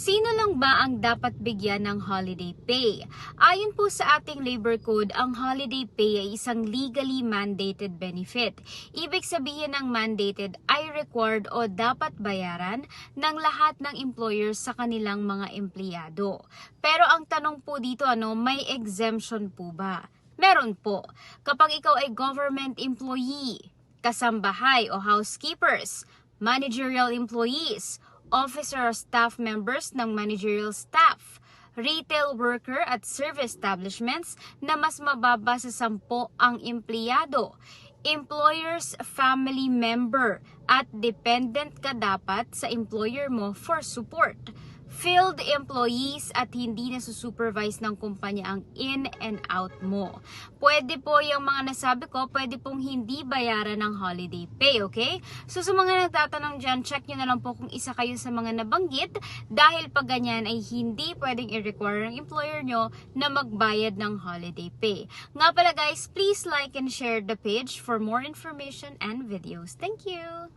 Sino lang ba ang dapat bigyan ng holiday pay? Ayon po sa ating labor code, ang holiday pay ay isang legally mandated benefit. Ibig sabihin ng mandated ay required o dapat bayaran ng lahat ng employers sa kanilang mga empleyado. Pero ang tanong po dito, may exemption po ba? Meron po. Kapag ikaw ay government employee, kasambahay o housekeepers, managerial employees, officer or staff members ng managerial staff, retail worker at service establishments na mas mababa sa 10 ang empleyado, employer's family member at dependent ka dapat sa employer mo for support, field employees at hindi nasusupervise ng kumpanya ang in and out mo. Pwede po yung mga nasabi ko, pwede pong hindi bayaran ng holiday pay, okay? So sa mga nagtatanong dyan, check nyo na lang po kung isa kayo sa mga nabanggit dahil pag ganyan ay hindi pwedeng i-require ng employer nyo na magbayad ng holiday pay. Nga pala guys, please like and share the page for more information and videos. Thank you!